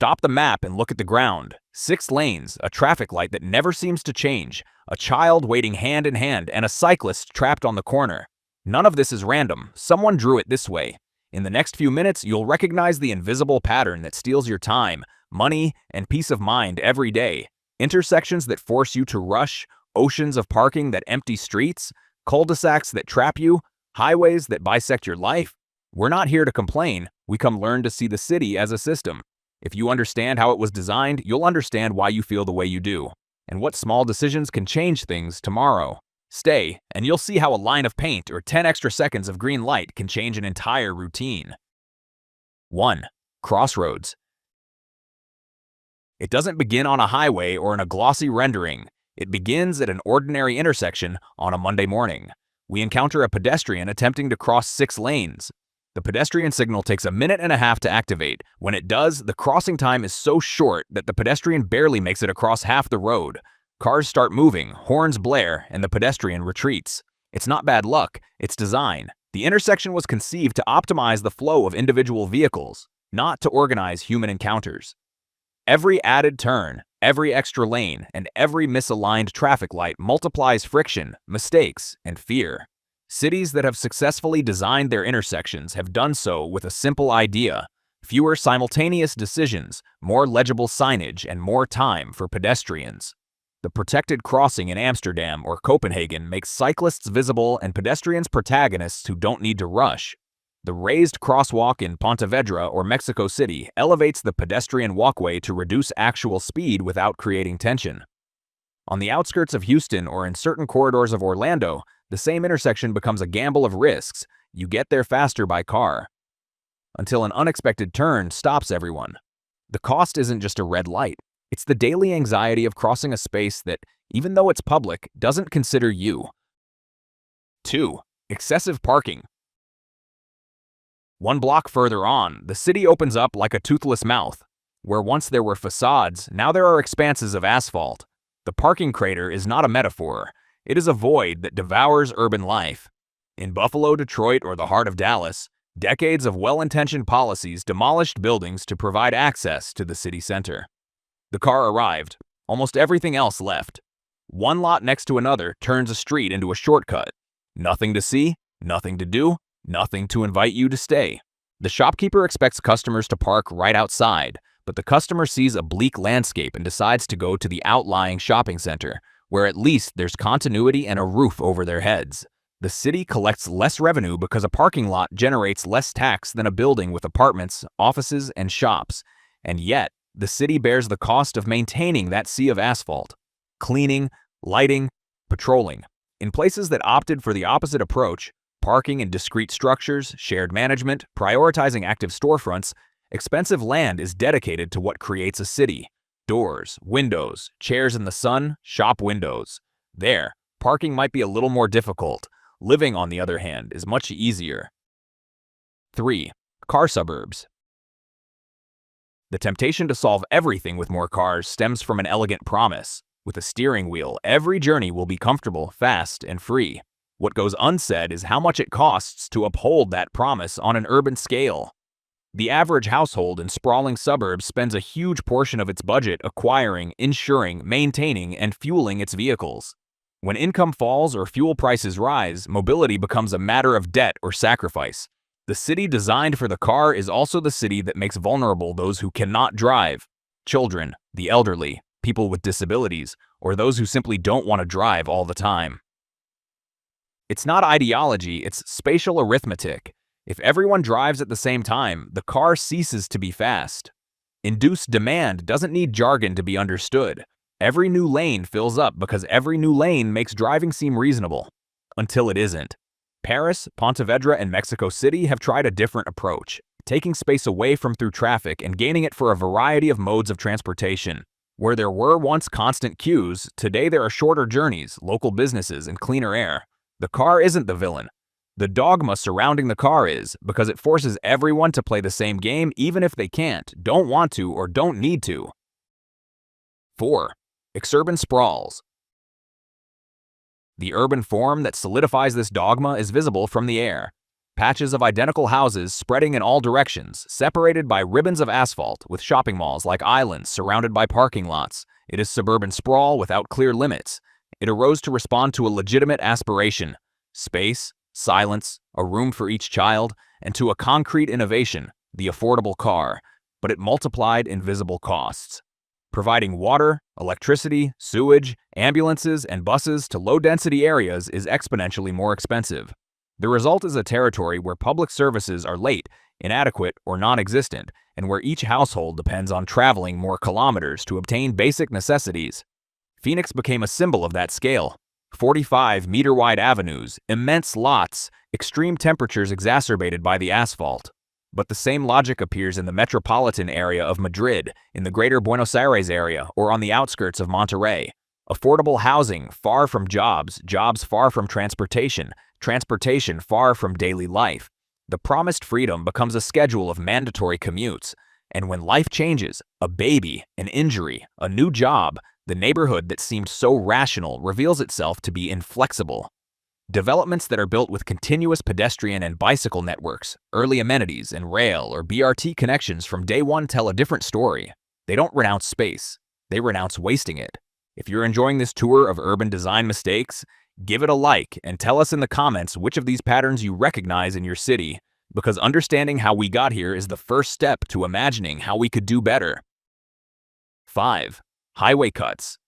Stop the map and look at the ground. 6 lanes, a traffic light that never seems to change, a child waiting hand in hand, and a cyclist trapped on the corner. None of this is random. Someone drew it this way. In the next few minutes, you'll recognize the invisible pattern that steals your time, money, and peace of mind every day. Intersections that force you to rush, oceans of parking that empty streets, cul-de-sacs that trap you, highways that bisect your life. We're not here to complain. We come learn to see the city as a system. If you understand how it was designed, you'll understand why you feel the way you do, and what small decisions can change things tomorrow. Stay, and you'll see how a line of paint or 10 extra seconds of green light can change an entire routine. 1. Crossroads. It doesn't begin on a highway or in a glossy rendering. It begins at an ordinary intersection on a Monday morning. We encounter a pedestrian attempting to cross 6 lanes. The pedestrian signal takes a minute and a half to activate. When it does, the crossing time is so short that the pedestrian barely makes it across half the road. Cars start moving, horns blare, and the pedestrian retreats. It's not bad luck, it's design. The intersection was conceived to optimize the flow of individual vehicles, not to organize human encounters. Every added turn, every extra lane, and every misaligned traffic light multiplies friction, mistakes, and fear. Cities that have successfully designed their intersections have done so with a simple idea: fewer simultaneous decisions, more legible signage, and more time for pedestrians. The protected crossing in Amsterdam or Copenhagen makes cyclists visible and pedestrians protagonists who don't need to rush. The raised crosswalk in Pontevedra or Mexico City elevates the pedestrian walkway to reduce actual speed without creating tension. On the outskirts of Houston or in certain corridors of Orlando, the same intersection becomes a gamble of risks. You get there faster by car, until an unexpected turn stops everyone. The cost isn't just a red light. It's the daily anxiety of crossing a space that, even though it's public, doesn't consider you. 2. Excessive parking. 1 block further on, the city opens up like a toothless mouth. Where once there were facades, now there are expanses of asphalt. The parking crater is not a metaphor. It is a void that devours urban life. In Buffalo, Detroit, or the heart of Dallas, decades of well-intentioned policies demolished buildings to provide access to the city center. The car arrived. Almost everything else left. 1 lot next to another turns a street into a shortcut. Nothing to see, nothing to do, nothing to invite you to stay. The shopkeeper expects customers to park right outside, but the customer sees a bleak landscape and decides to go to the outlying shopping center, where at least there's continuity and a roof over their heads. The city collects less revenue because a parking lot generates less tax than a building with apartments, offices, and shops. And yet, the city bears the cost of maintaining that sea of asphalt. Cleaning, lighting, patrolling. In places that opted for the opposite approach, parking in discrete structures, shared management, prioritizing active storefronts, expensive land is dedicated to what creates a city. Doors, windows, chairs in the sun, shop windows. There, parking might be a little more difficult. Living, on the other hand, is much easier. 3. Car suburbs. The temptation to solve everything with more cars stems from an elegant promise. With a steering wheel, every journey will be comfortable, fast, and free. What goes unsaid is how much it costs to uphold that promise on an urban scale. The average household in sprawling suburbs spends a huge portion of its budget acquiring, insuring, maintaining, and fueling its vehicles. When income falls or fuel prices rise, mobility becomes a matter of debt or sacrifice. The city designed for the car is also the city that makes vulnerable those who cannot drive: children, the elderly, people with disabilities, or those who simply don't want to drive all the time. It's not ideology, it's spatial arithmetic. If everyone drives at the same time, the car ceases to be fast. Induced demand doesn't need jargon to be understood. Every new lane fills up because every new lane makes driving seem reasonable. Until it isn't. Paris, Pontevedra, and Mexico City have tried a different approach, taking space away from through traffic and gaining it for a variety of modes of transportation. Where there were once constant queues, today there are shorter journeys, local businesses, and cleaner air. The car isn't the villain. The dogma surrounding the car is, because it forces everyone to play the same game even if they can't, don't want to, or don't need to. 4. Exurban Sprawls. The urban form that solidifies this dogma is visible from the air. Patches of identical houses spreading in all directions, separated by ribbons of asphalt, with shopping malls like islands surrounded by parking lots. It is suburban sprawl without clear limits. It arose to respond to a legitimate aspiration: space, silence, a room for each child, and to a concrete innovation, the affordable car. But it multiplied invisible costs. Providing water, electricity, sewage, ambulances, and buses to low-density areas is exponentially more expensive. The result is a territory where public services are late, inadequate, or non-existent, and where each household depends on traveling more kilometers to obtain basic necessities. Phoenix became a symbol of that scale. 45-meter-wide avenues, immense lots, extreme temperatures exacerbated by the asphalt. But the same logic appears in the metropolitan area of Madrid, in the greater Buenos Aires area, or on the outskirts of Monterrey. Affordable housing far from jobs, jobs far from transportation, transportation far from daily life. The promised freedom becomes a schedule of mandatory commutes. And when life changes, a baby, an injury, a new job, the neighborhood that seemed so rational reveals itself to be inflexible. Developments that are built with continuous pedestrian and bicycle networks, early amenities and rail or BRT connections from day one tell a different story. They don't renounce space, they renounce wasting it. If you're enjoying this tour of urban design mistakes, give it a like and tell us in the comments which of these patterns you recognize in your city, because understanding how we got here is the first step to imagining how we could do better. 5. Highway cuts.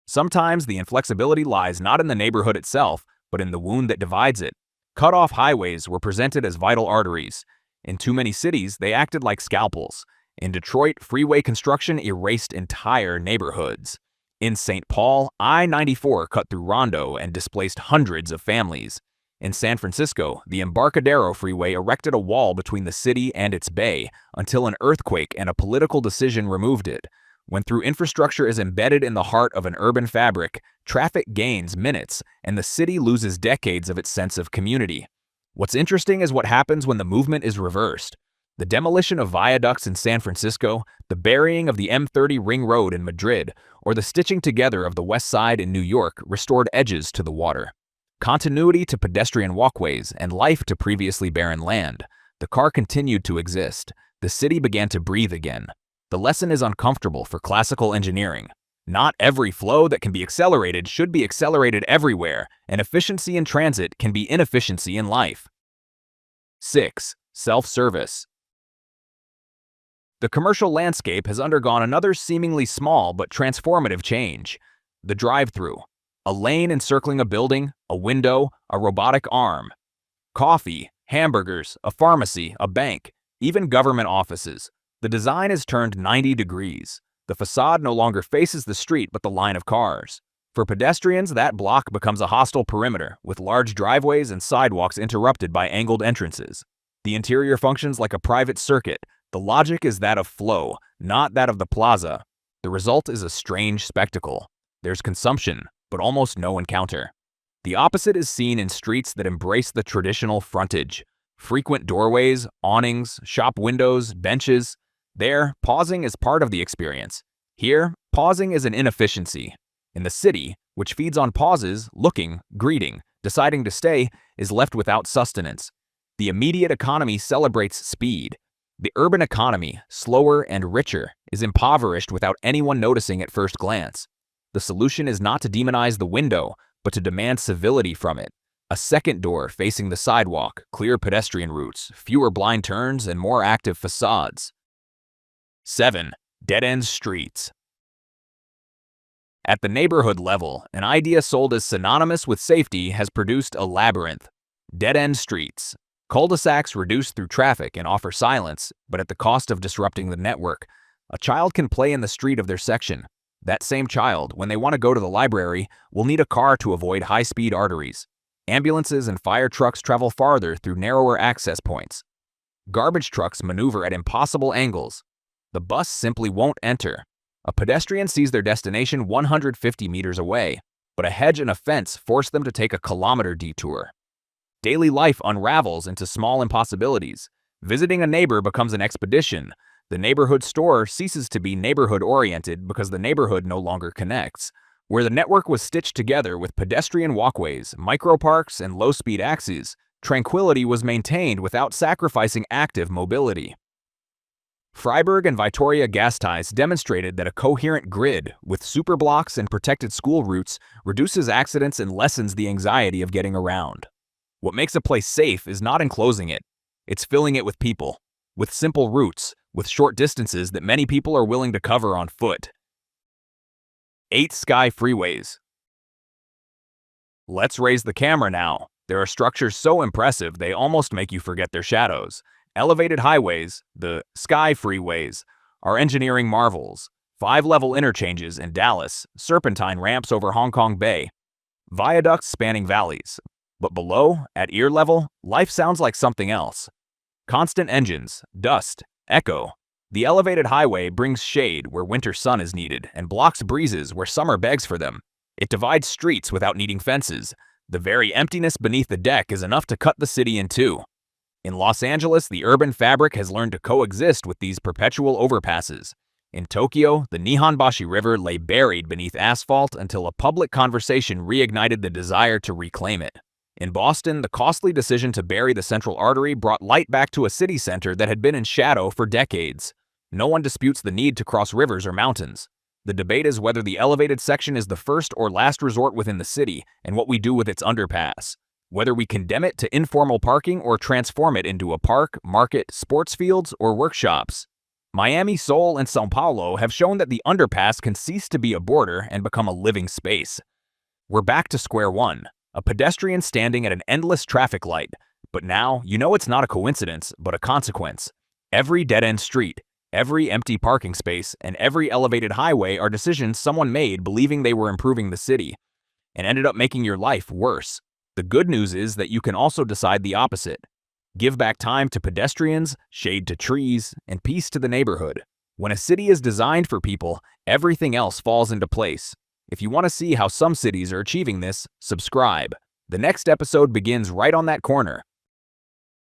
Sometimes the inflexibility lies not in the neighborhood itself, but in the wound that divides it. Cut-off highways were presented as vital arteries. In too many cities, they acted like scalpels. In Detroit, freeway construction erased entire neighborhoods. In St. Paul, I-94 cut through Rondo and displaced hundreds of families. In San Francisco, the Embarcadero Freeway erected a wall between the city and its bay until an earthquake and a political decision removed it. When through infrastructure is embedded in the heart of an urban fabric, traffic gains minutes and the city loses decades of its sense of community. What's interesting is what happens when the movement is reversed. The demolition of viaducts in San Francisco, the burying of the M30 Ring Road in Madrid, or the stitching together of the West Side in New York restored edges to the water. Continuity to pedestrian walkways and life to previously barren land. The car continued to exist. The city began to breathe again. The lesson is uncomfortable for classical engineering. Not every flow that can be accelerated should be accelerated everywhere, and efficiency in transit can be inefficiency in life. 6. Self-service. The commercial landscape has undergone another seemingly small but transformative change. The drive-through. A lane encircling a building, a window, a robotic arm. Coffee, hamburgers, a pharmacy, a bank, even government offices. The design is turned 90 degrees. The facade no longer faces the street but the line of cars. For pedestrians, that block becomes a hostile perimeter, with large driveways and sidewalks interrupted by angled entrances. The interior functions like a private circuit. The logic is that of flow, not that of the plaza. The result is a strange spectacle. There's consumption, but almost no encounter. The opposite is seen in streets that embrace the traditional frontage. Frequent doorways, awnings, shop windows, benches. There, pausing is part of the experience. Here, pausing is an inefficiency. In the city, which feeds on pauses, looking, greeting, deciding to stay, is left without sustenance. The immediate economy celebrates speed. The urban economy, slower and richer, is impoverished without anyone noticing at first glance. The solution is not to demonize the window, but to demand civility from it. A second door facing the sidewalk, clear pedestrian routes, fewer blind turns, and more active facades. 7. Dead-end streets. At the neighborhood level, an idea sold as synonymous with safety has produced a labyrinth. Dead-end streets. Cul-de-sacs reduce through traffic and offer silence, but at the cost of disrupting the network. A child can play in the street of their section. That same child, when they want to go to the library, will need a car to avoid high-speed arteries. Ambulances and fire trucks travel farther through narrower access points. Garbage trucks maneuver at impossible angles. The bus simply won't enter. A pedestrian sees their destination 150 meters away, but a hedge and a fence force them to take a kilometer detour. Daily life unravels into small impossibilities. Visiting a neighbor becomes an expedition. The neighborhood store ceases to be neighborhood-oriented because the neighborhood no longer connects. Where the network was stitched together with pedestrian walkways, microparks, and low-speed axes, tranquility was maintained without sacrificing active mobility. Freiburg and Vitoria Gasteiz demonstrated that a coherent grid with superblocks and protected school routes reduces accidents and lessens the anxiety of getting around. What makes a place safe is not enclosing it, it's filling it with people, with simple routes, with short distances that many people are willing to cover on foot. 8 Sky Freeways. Let's raise the camera now. There are structures so impressive they almost make you forget their shadows. Elevated highways, the Sky Freeways, are engineering marvels. 5-level interchanges in Dallas, serpentine ramps over Hong Kong Bay, viaducts spanning valleys. But below, at ear level, life sounds like something else. Constant engines, dust, echo. The elevated highway brings shade where winter sun is needed and blocks breezes where summer begs for them. It divides streets without needing fences. The very emptiness beneath the deck is enough to cut the city in two. In Los Angeles, the urban fabric has learned to coexist with these perpetual overpasses. In Tokyo, the Nihonbashi River lay buried beneath asphalt until a public conversation reignited the desire to reclaim it. In Boston, the costly decision to bury the central artery brought light back to a city center that had been in shadow for decades. No one disputes the need to cross rivers or mountains. The debate is whether the elevated section is the first or last resort within the city and what we do with its underpass. Whether we condemn it to informal parking or transform it into a park, market, sports fields, or workshops. Miami, Seoul, and São Paulo have shown that the underpass can cease to be a border and become a living space. We're back to square one, a pedestrian standing at an endless traffic light. But now, you know it's not a coincidence, but a consequence. Every dead-end street, every empty parking space, and every elevated highway are decisions someone made believing they were improving the city, and ended up making your life worse. The good news is that you can also decide the opposite. Give back time to pedestrians, shade to trees, and peace to the neighborhood. When a city is designed for people, everything else falls into place. If you want to see how some cities are achieving this, subscribe. The next episode begins right on that corner.